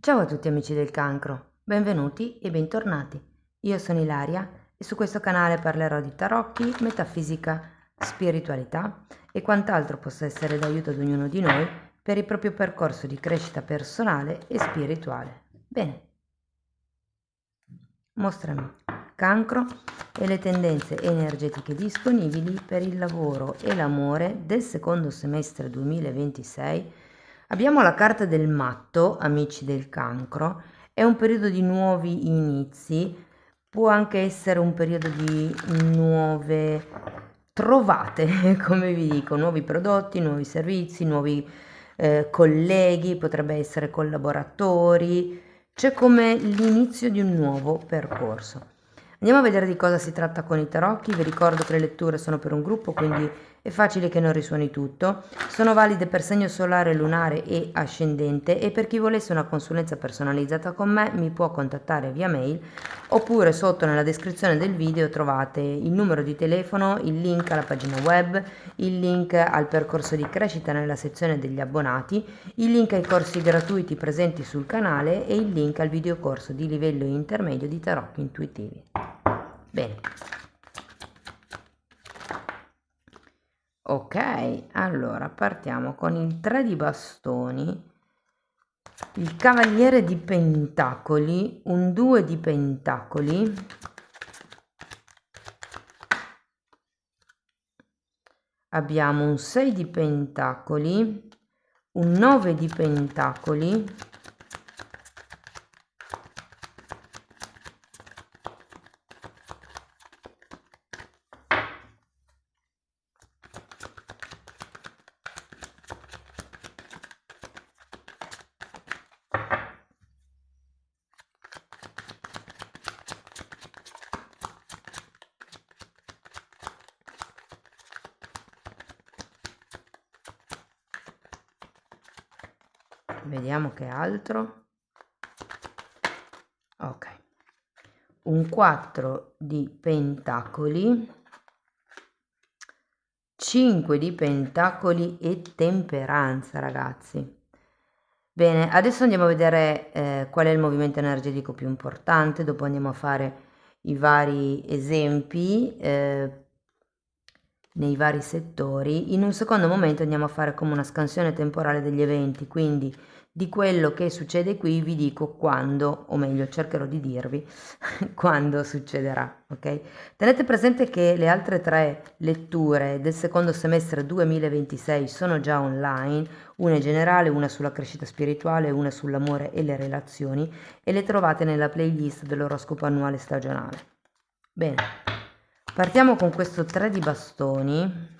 Ciao a tutti amici del cancro, benvenuti e bentornati. Io sono Ilaria e su questo canale parlerò di tarocchi, metafisica, spiritualità e quant'altro possa essere d'aiuto ad ognuno di noi per il proprio percorso di crescita personale e spirituale. Bene, mostrami cancro e le tendenze energetiche disponibili per il lavoro e l'amore del secondo semestre 2026. Abbiamo la carta del matto, amici del cancro. È un periodo di nuovi inizi, può anche essere un periodo di nuove trovate, come vi dico, nuovi prodotti, nuovi servizi, nuovi colleghi, potrebbe essere collaboratori, c'è come l'inizio di un nuovo percorso. Andiamo a vedere di cosa si tratta con i tarocchi. Vi ricordo che le letture sono per un gruppo, quindi è facile che non risuoni tutto. Sono valide per segno solare, lunare e ascendente, e per chi volesse una consulenza personalizzata con me mi può contattare via mail, oppure sotto nella descrizione del video trovate il numero di telefono, il link alla pagina web, il link al percorso di crescita nella sezione degli abbonati, il link ai corsi gratuiti presenti sul canale e il link al videocorso di livello intermedio di tarocchi intuitivi. Bene. Ok, allora partiamo con il 3 di bastoni, il cavaliere di pentacoli, un 2 di pentacoli, abbiamo un 6 di pentacoli, un 9 di pentacoli, vediamo che altro. Ok, un 4 di pentacoli, 5 di pentacoli e temperanza, ragazzi. Bene, adesso andiamo a vedere qual è il movimento energetico più importante, dopo andiamo a fare i vari esempi nei vari settori. In un secondo momento andiamo a fare come una scansione temporale degli eventi, quindi di quello che succede qui vi dico quando, o meglio cercherò di dirvi quando succederà, ok? Tenete presente che le altre 3 letture del secondo semestre 2026 sono già online, una è generale, una sulla crescita spirituale, una sull'amore e le relazioni, e le trovate nella playlist dell'oroscopo annuale stagionale. Bene, partiamo con questo 3 di bastoni,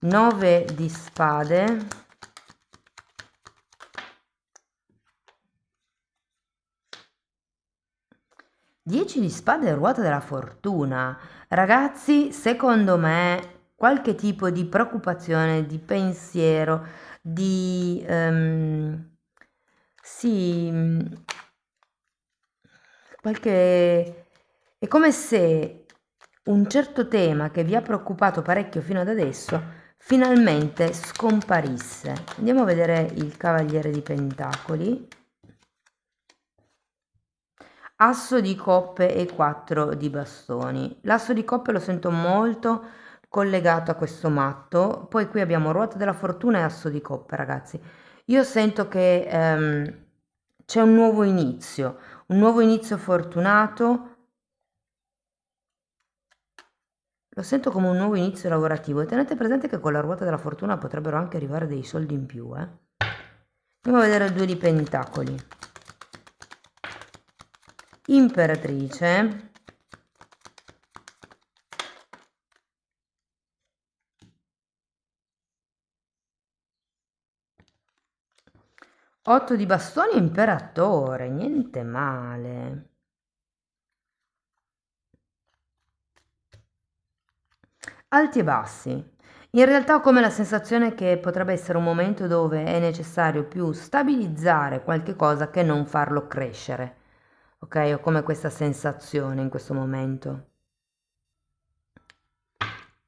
9 di spade, 10 di spade e ruota della fortuna. Ragazzi, secondo me qualche tipo di preoccupazione, di pensiero, di sì, qualche è come se un certo tema che vi ha preoccupato parecchio fino ad adesso finalmente scomparisse. Andiamo a vedere il cavaliere di pentacoli, asso di coppe e 4 di bastoni. L'asso di coppe lo sento molto collegato a questo matto, poi qui abbiamo ruota della fortuna e asso di coppe, ragazzi. Io sento che c'è un nuovo inizio fortunato. Lo sento come un nuovo inizio lavorativo, e tenete presente che con la ruota della fortuna potrebbero anche arrivare dei soldi in più, Andiamo a vedere il 2 di pentacoli, imperatrice, 8 di bastoni, imperatore, niente male. Alti e bassi. In realtà ho come la sensazione che potrebbe essere un momento dove è necessario più stabilizzare qualche cosa che non farlo crescere. Ok? Ho come questa sensazione in questo momento.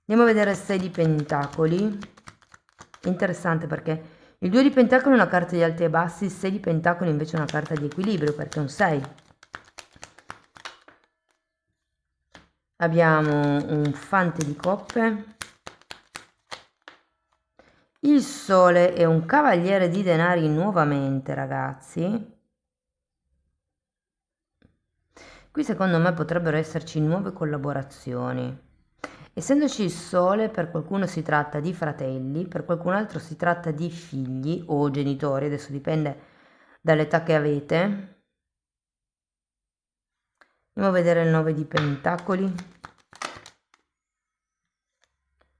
Andiamo a vedere il 6 di pentacoli. È interessante perché Il 2 di pentacoli è una carta di alti e bassi, il 6 di pentacoli invece è una carta di equilibrio perché è un 6. Abbiamo un fante di coppe, il sole e un cavaliere di denari nuovamente, ragazzi. Qui secondo me potrebbero esserci nuove collaborazioni. Essendoci il sole, per qualcuno si tratta di fratelli, per qualcun altro si tratta di figli o genitori, adesso dipende dall'età che avete. Andiamo a vedere il 9 di pentacoli.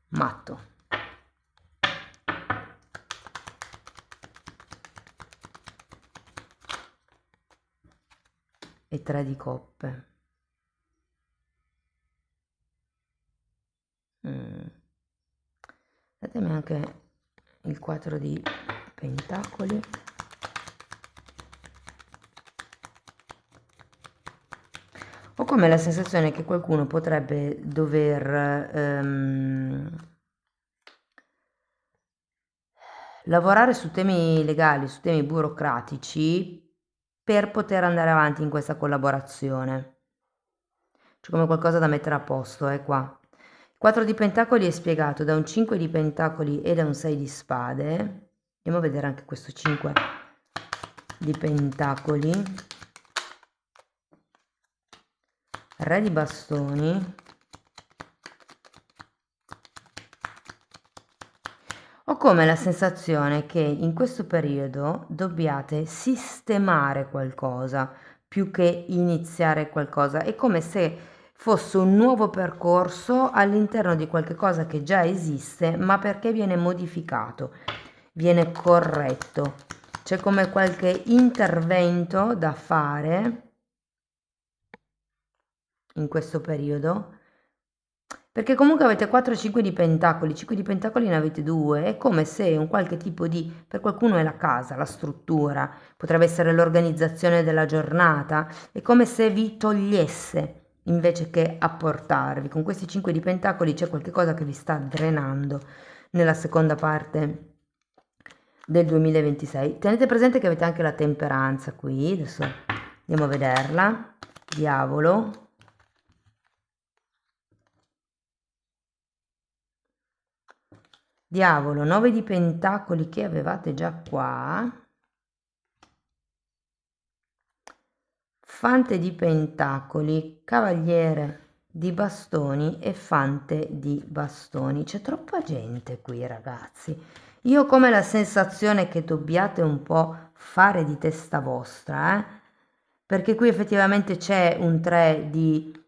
Matto. E 3 di coppe. Datemi anche il 4 di pentacoli. Ho come la sensazione che qualcuno potrebbe dover lavorare su temi legali, su temi burocratici per poter andare avanti in questa collaborazione. C'è come qualcosa da mettere a posto, qua. Il 4 di pentacoli è spiegato da un 5 di pentacoli e da un 6 di spade. Andiamo a vedere anche questo 5 di pentacoli. Re di bastoni. Ho come la sensazione che in questo periodo dobbiate sistemare qualcosa più che iniziare qualcosa. È come se fosse un nuovo percorso all'interno di qualche cosa che già esiste, ma perché viene modificato, viene corretto. C'è come qualche intervento da fare in questo periodo, perché comunque avete 4 e 5 di pentacoli, 5 di pentacoli ne avete 2, è come se un qualche tipo di, per qualcuno è la casa, la struttura, potrebbe essere l'organizzazione della giornata, è come se vi togliesse invece che apportarvi. Con questi 5 di pentacoli c'è qualche cosa che vi sta drenando nella seconda parte del 2026. Tenete presente che avete anche la temperanza qui, adesso andiamo a vederla, diavolo. Diavolo, 9 di pentacoli che avevate già qua, fante di pentacoli, cavaliere di bastoni e fante di bastoni. C'è troppa gente qui, ragazzi. Io ho come la sensazione che dobbiate un po' fare di testa vostra, perché qui effettivamente c'è un 3 di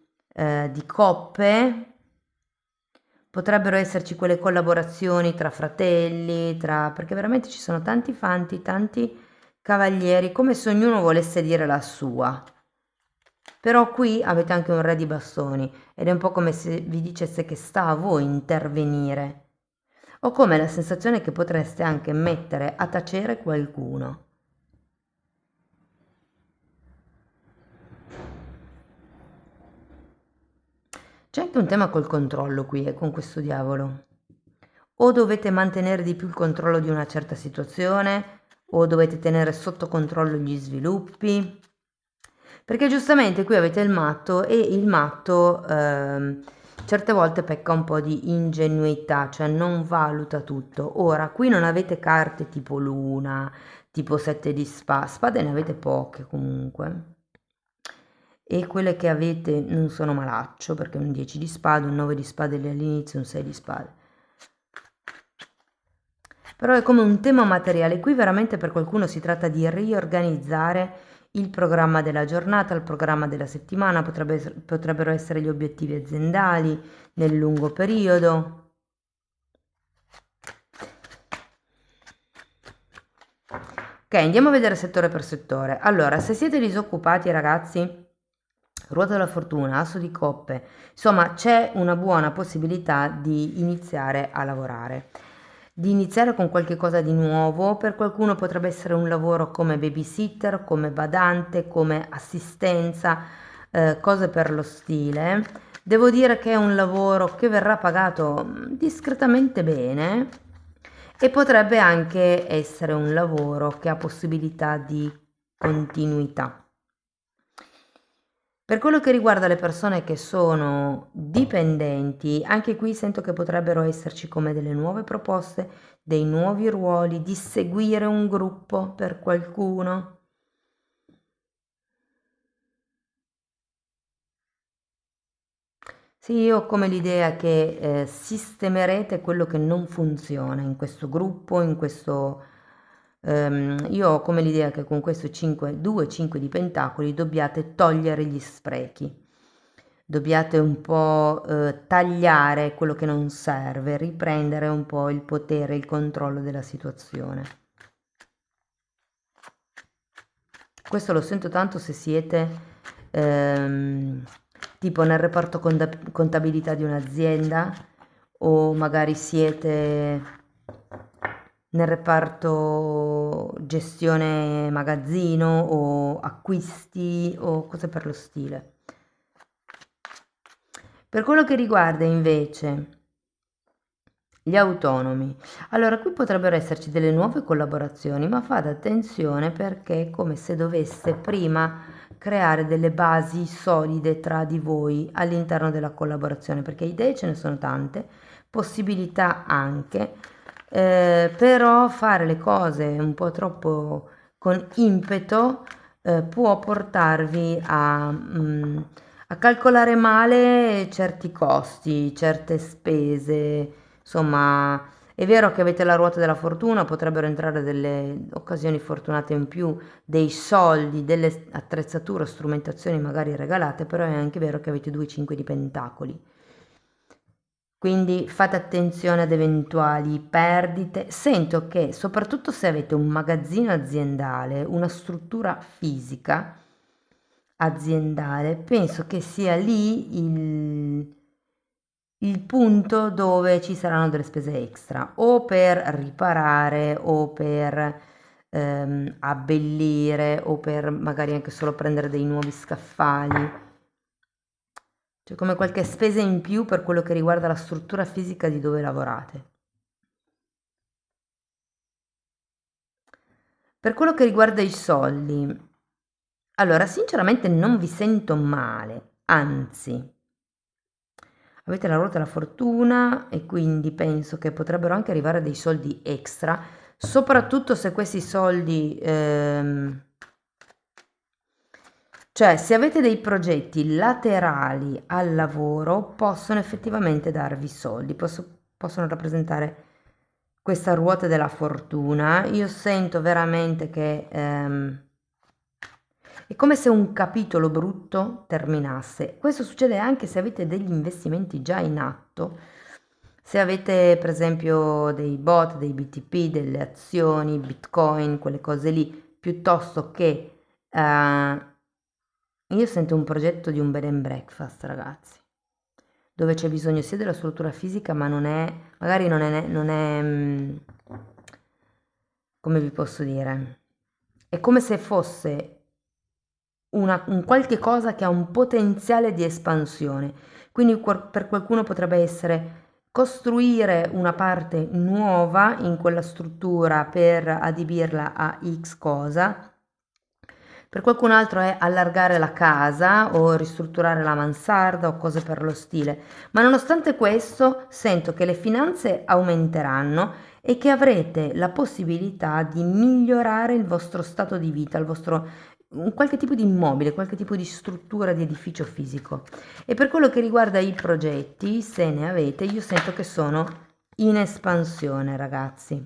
coppe. Potrebbero esserci quelle collaborazioni tra fratelli, perché veramente ci sono tanti fanti, tanti cavalieri, come se ognuno volesse dire la sua. Però qui avete anche un re di bastoni ed è un po' come se vi dicesse che sta a voi intervenire. Ho come la sensazione che potreste anche mettere a tacere qualcuno. C'è anche un tema col controllo qui, con questo diavolo. O dovete mantenere di più il controllo di una certa situazione, o dovete tenere sotto controllo gli sviluppi. Perché giustamente qui avete il matto e il matto certe volte pecca un po' di ingenuità, cioè non valuta tutto. Ora, qui non avete carte tipo luna, tipo 7 di spade ne avete poche comunque. E quelle che avete non sono malaccio, perché un 10 di spade, un 9 di spade lì all'inizio, un 6 di spade. Però è come un tema materiale. Qui veramente per qualcuno si tratta di riorganizzare il programma della giornata, il programma della settimana, potrebbero essere gli obiettivi aziendali nel lungo periodo. Ok, andiamo a vedere settore per settore. Allora, se siete disoccupati, ragazzi, ruota della fortuna, asso di coppe, insomma c'è una buona possibilità di iniziare a lavorare, di iniziare con qualche cosa di nuovo. Per qualcuno potrebbe essere un lavoro come babysitter, come badante, come assistenza, cose per lo stile. Devo dire che è un lavoro che verrà pagato discretamente bene e potrebbe anche essere un lavoro che ha possibilità di continuità. Per quello che riguarda le persone che sono dipendenti, anche qui sento che potrebbero esserci come delle nuove proposte, dei nuovi ruoli, di seguire un gruppo per qualcuno. Sì, io ho come l'idea che sistemerete quello che non funziona in questo gruppo, in questo... io ho come l'idea che con questo 2-5 di pentacoli dobbiate togliere gli sprechi, dobbiate un po' tagliare quello che non serve, riprendere un po' il potere, il controllo della situazione. Questo lo sento tanto se siete tipo nel reparto contabilità di un'azienda o magari siete nel reparto gestione magazzino o acquisti o cose per lo stile. Per quello che riguarda invece gli autonomi, allora qui potrebbero esserci delle nuove collaborazioni, ma fate attenzione perché è come se doveste prima creare delle basi solide tra di voi all'interno della collaborazione, perché idee ce ne sono tante, possibilità anche, però fare le cose un po' troppo con impeto può portarvi a calcolare male certi costi, certe spese. Insomma, è vero che avete la ruota della fortuna, potrebbero entrare delle occasioni fortunate in più, dei soldi, delle attrezzature, strumentazioni magari regalate, però è anche vero che avete 2-5 di pentacoli. Quindi fate attenzione ad eventuali perdite. Sento che soprattutto se avete un magazzino aziendale, una struttura fisica aziendale, penso che sia lì il punto dove ci saranno delle spese extra o per riparare o per abbellire o per magari anche solo prendere dei nuovi scaffali. C'è come qualche spesa in più per quello che riguarda la struttura fisica di dove lavorate. Per quello che riguarda i soldi, allora sinceramente non vi sento male, anzi, avete la ruota della fortuna e quindi penso che potrebbero anche arrivare dei soldi extra, soprattutto se questi soldi... cioè, se avete dei progetti laterali al lavoro, possono effettivamente darvi soldi, possono rappresentare questa ruota della fortuna. Io sento veramente che è come se un capitolo brutto terminasse. Questo succede anche se avete degli investimenti già in atto. Se avete per esempio dei bot, dei BTP, delle azioni, Bitcoin, quelle cose lì, piuttosto che io sento un progetto di un bed and breakfast, ragazzi, dove c'è bisogno sia della struttura fisica, ma non è, magari non è, come vi posso dire, è come se fosse un qualche cosa che ha un potenziale di espansione. Quindi per qualcuno potrebbe essere costruire una parte nuova in quella struttura per adibirla a X cosa. Per qualcun altro è allargare la casa o ristrutturare la mansarda o cose per lo stile. Ma nonostante questo, sento che le finanze aumenteranno e che avrete la possibilità di migliorare il vostro stato di vita, il vostro qualche tipo di immobile, qualche tipo di struttura di edificio fisico. E per quello che riguarda i progetti, se ne avete, io sento che sono in espansione, ragazzi.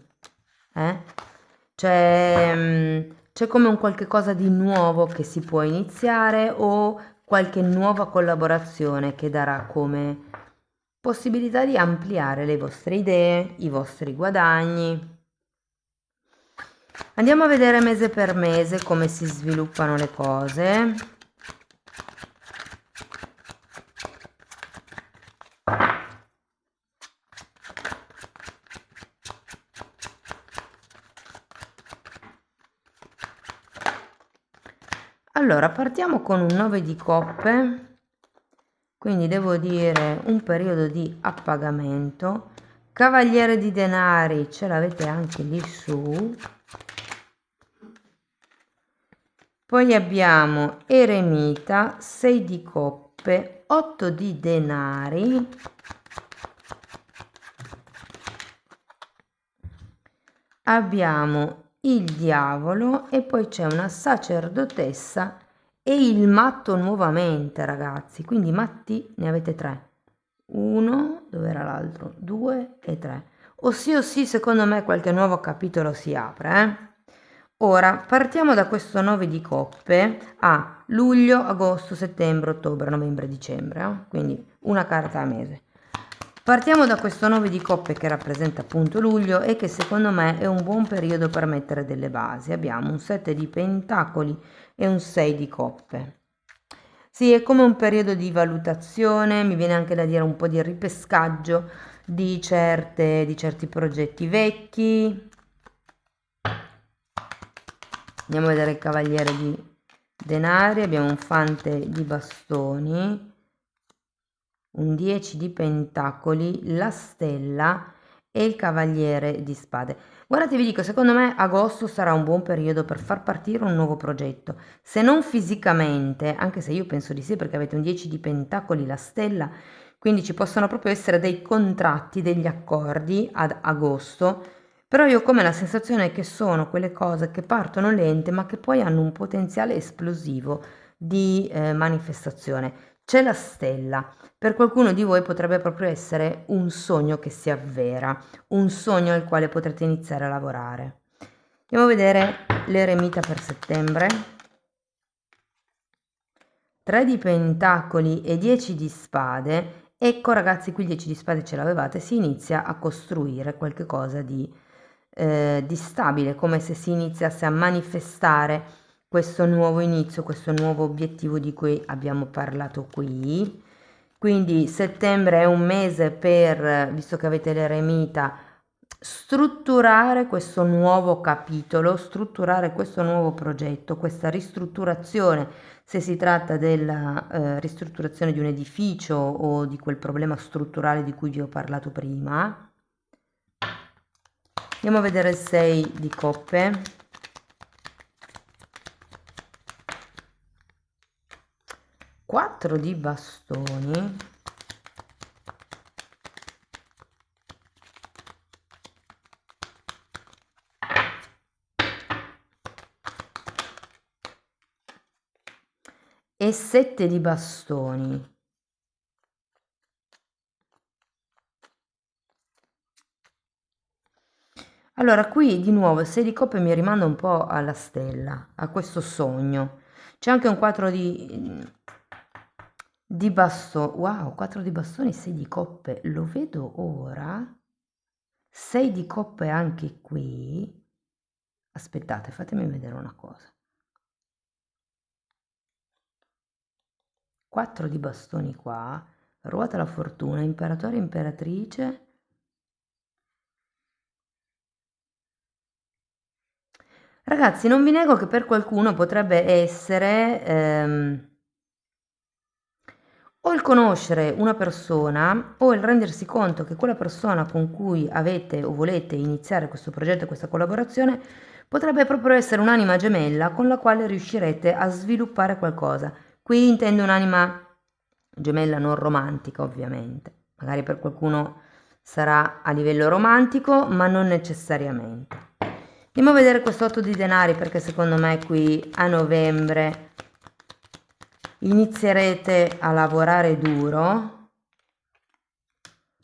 C'è come un qualche cosa di nuovo che si può iniziare o qualche nuova collaborazione che darà come possibilità di ampliare le vostre idee, i vostri guadagni. Andiamo a vedere mese per mese come si sviluppano le cose. Allora, partiamo con un 9 di coppe, quindi devo dire un periodo di appagamento, Cavaliere di denari, ce l'avete anche lì su. Poi abbiamo eremita, 6 di coppe, 8 di denari, abbiamo il diavolo e poi c'è una sacerdotessa e il matto nuovamente, ragazzi. Quindi matti ne avete 3. 1, dove era l'altro? 2 e 3. O sì, secondo me qualche nuovo capitolo si apre, Ora partiamo da questo 9 di coppe a luglio, agosto, settembre, ottobre, novembre, dicembre, quindi una carta a mese. Partiamo da questo 9 di coppe che rappresenta appunto luglio e che secondo me è un buon periodo per mettere delle basi. Abbiamo un 7 di pentacoli e un 6 di coppe. Sì, è come un periodo di valutazione, mi viene anche da dire un po' di ripescaggio di certi progetti vecchi. Andiamo a vedere il cavaliere di denari, abbiamo un fante di bastoni, un 10 di pentacoli, la stella e il cavaliere di spade. Guardate, vi dico, secondo me agosto sarà un buon periodo per far partire un nuovo progetto, se non fisicamente, anche se io penso di sì perché avete un 10 di pentacoli, la stella, quindi ci possono proprio essere dei contratti, degli accordi ad agosto. Però io ho come la sensazione che sono quelle cose che partono lente ma che poi hanno un potenziale esplosivo di manifestazione. C'è la stella, per qualcuno di voi potrebbe proprio essere un sogno che si avvera, un sogno al quale potrete iniziare a lavorare. Andiamo a vedere l'eremita per settembre. 3 di pentacoli e 10 di spade. Ecco ragazzi, qui il 10 di spade ce l'avevate, si inizia a costruire qualche cosa di stabile, come se si iniziasse a manifestare questo nuovo inizio, questo nuovo obiettivo di cui abbiamo parlato qui. Quindi settembre è un mese per, visto che avete l'eremita, strutturare questo nuovo capitolo, strutturare questo nuovo progetto, questa ristrutturazione, se si tratta della ristrutturazione di un edificio o di quel problema strutturale di cui vi ho parlato prima. Andiamo a vedere il 6 di coppe. Quattro di bastoni. E 7 di bastoni. Allora, qui di nuovo il 6 di coppe mi rimanda un po' alla stella, a questo sogno. C'è anche un 4 di bastoni. Wow, 4 di bastoni, 6 di coppe. Lo vedo ora. 6 di coppe anche qui. Aspettate, fatemi vedere una cosa. 4 di bastoni qua. Ruota la fortuna, imperatore, imperatrice. Ragazzi, non vi nego che per qualcuno potrebbe essere o il conoscere una persona o il rendersi conto che quella persona con cui avete o volete iniziare questo progetto, questa collaborazione, potrebbe proprio essere un'anima gemella con la quale riuscirete a sviluppare qualcosa. Qui intendo un'anima gemella non romantica, ovviamente. Magari per qualcuno sarà a livello romantico, ma non necessariamente. Andiamo a vedere questo 8 di denari perché secondo me qui a novembre inizierete a lavorare duro.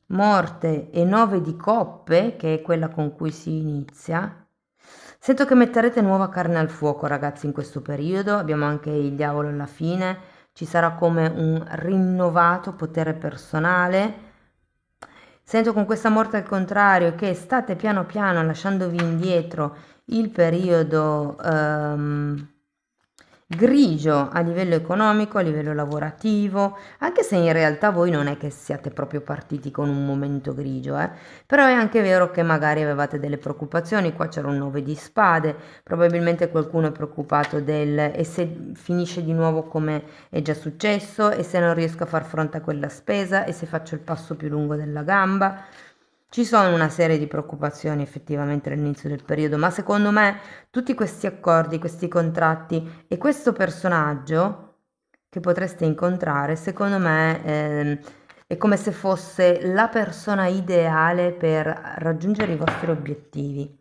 Morte e 9 di coppe, che è quella con cui si inizia. Sento che metterete nuova carne al fuoco, ragazzi, in questo periodo. Abbiamo anche il diavolo alla fine. Ci sarà come un rinnovato potere personale. Sento con questa morte al contrario che state piano piano lasciandovi indietro il periodo grigio a livello economico, a livello lavorativo, anche se in realtà voi non è che siate proprio partiti con un momento grigio, però è anche vero che magari avevate delle preoccupazioni, qua c'era un 9 di spade, probabilmente qualcuno è preoccupato e se finisce di nuovo come è già successo, e se non riesco a far fronte a quella spesa, e se faccio il passo più lungo della gamba. Ci sono una serie di preoccupazioni effettivamente all'inizio del periodo, ma secondo me tutti questi accordi, questi contratti e questo personaggio che potreste incontrare, secondo me, è come se fosse la persona ideale per raggiungere i vostri obiettivi.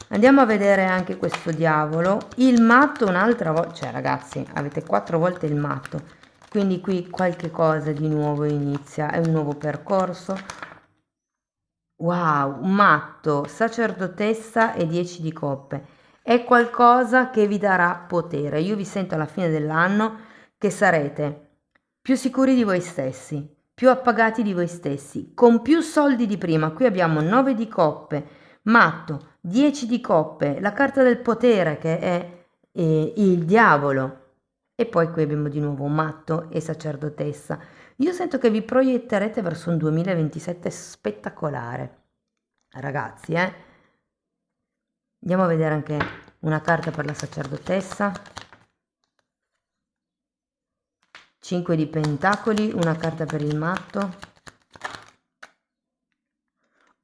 Andiamo a vedere anche questo diavolo. Il matto un'altra volta, cioè ragazzi, avete 4 volte il matto, quindi qui qualche cosa di nuovo inizia, è un nuovo percorso. Wow, matto, sacerdotessa e 10 di coppe. È qualcosa che vi darà potere. Io vi sento alla fine dell'anno che sarete più sicuri di voi stessi, più appagati di voi stessi, con più soldi di prima. Qui abbiamo 9 di coppe, matto, 10 di coppe, la carta del potere che è il diavolo. E poi qui abbiamo di nuovo matto e sacerdotessa. Io sento che vi proietterete verso un 2027 spettacolare. Ragazzi, andiamo a vedere anche una carta per la sacerdotessa. 5 di pentacoli, una carta per il matto.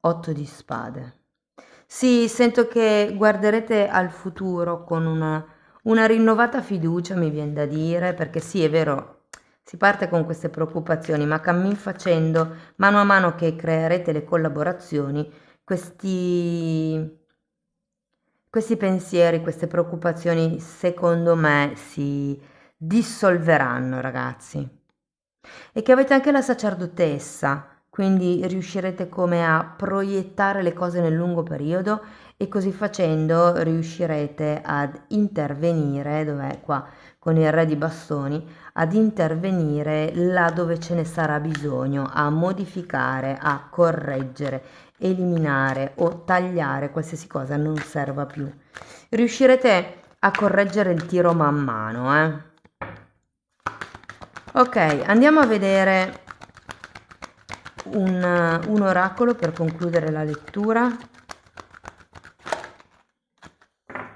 8 di spade. Sì, sento che guarderete al futuro con una rinnovata fiducia, mi viene da dire, perché sì, è vero, si parte con queste preoccupazioni, ma cammin facendo, mano a mano che creerete le collaborazioni, questi pensieri, queste preoccupazioni, secondo me, si dissolveranno, ragazzi. E che avete anche la sacerdotessa, quindi riuscirete come a proiettare le cose nel lungo periodo e così facendo riuscirete ad intervenire, dov'è qua, con il re di bastoni, ad intervenire là dove ce ne sarà bisogno, a modificare, a correggere, eliminare o tagliare qualsiasi cosa non serva più. Riuscirete a correggere il tiro man mano, Ok, andiamo a vedere un oracolo per concludere la lettura.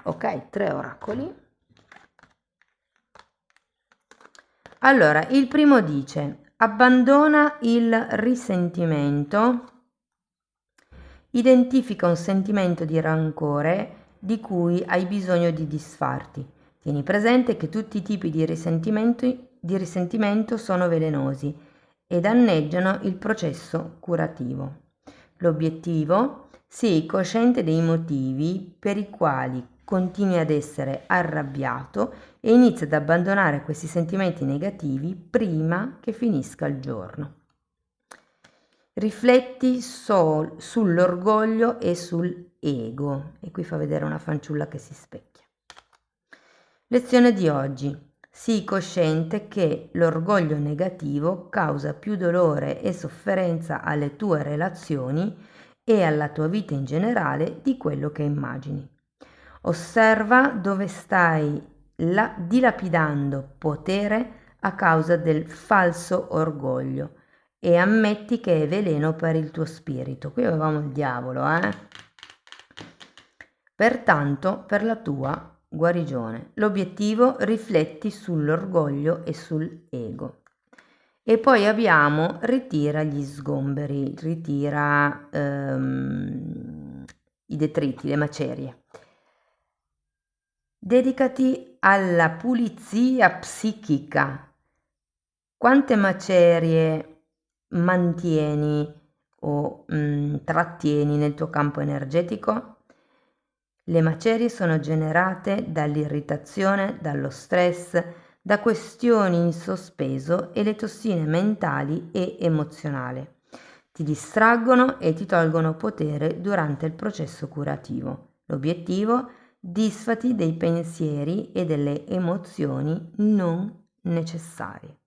Ok, 3 oracoli. Allora, il primo dice: abbandona il risentimento, identifica un sentimento di rancore di cui hai bisogno di disfarti. Tieni presente che tutti i tipi di risentimento sono velenosi e danneggiano il processo curativo. L'obiettivo: sii cosciente dei motivi per i quali continui ad essere arrabbiato e inizi ad abbandonare questi sentimenti negativi prima che finisca il giorno. Rifletti sull'orgoglio e sull'ego. E qui fa vedere una fanciulla che si specchia. Lezione di oggi. Sii cosciente che l'orgoglio negativo causa più dolore e sofferenza alle tue relazioni e alla tua vita in generale di quello che immagini. Osserva dove stai dilapidando potere a causa del falso orgoglio e ammetti che è veleno per il tuo spirito. Qui avevamo il diavolo, Pertanto, per la tua guarigione. L'obiettivo: rifletti sull'orgoglio e sull'ego. E poi abbiamo ritira gli sgomberi, ritira i detriti, le macerie. Dedicati alla pulizia psichica. Quante macerie mantieni o trattieni nel tuo campo energetico? Le macerie sono generate dall'irritazione, dallo stress, da questioni in sospeso e le tossine mentali e emozionali. Ti distraggono e ti tolgono potere durante il processo curativo. L'obiettivo: disfati dei pensieri e delle emozioni non necessarie.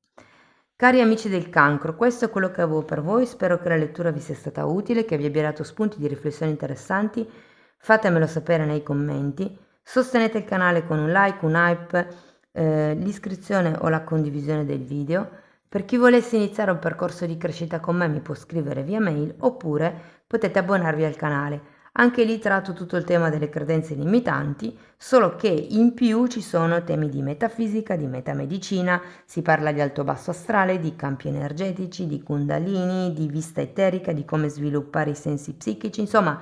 Cari amici del cancro, questo è quello che avevo per voi, spero che la lettura vi sia stata utile, che vi abbia dato spunti di riflessione interessanti. Fatemelo sapere nei commenti, sostenete il canale con un like, un hype, l'iscrizione o la condivisione del video. Per chi volesse iniziare un percorso di crescita con me mi può scrivere via mail oppure potete abbonarvi al canale. Anche lì tratto tutto il tema delle credenze limitanti, solo che in più ci sono temi di metafisica, di metamedicina, si parla di alto basso astrale, di campi energetici, di kundalini, di vista eterica, di come sviluppare i sensi psichici, insomma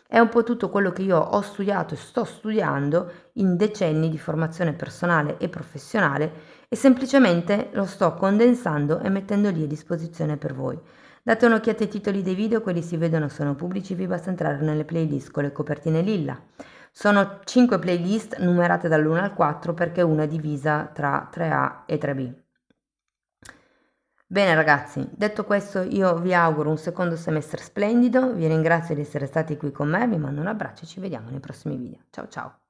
è un po' tutto quello che io ho studiato e sto studiando in decenni di formazione personale e professionale e semplicemente lo sto condensando e mettendo lì a disposizione per voi. Date un'occhiata ai titoli dei video, quelli si vedono, sono pubblici, vi basta entrare nelle playlist con le copertine lilla. Sono 5 playlist numerate dall'1 al 4 perché una è divisa tra 3A e 3B. Bene ragazzi, detto questo io vi auguro un secondo semestre splendido, vi ringrazio di essere stati qui con me, vi mando un abbraccio e ci vediamo nei prossimi video. Ciao ciao!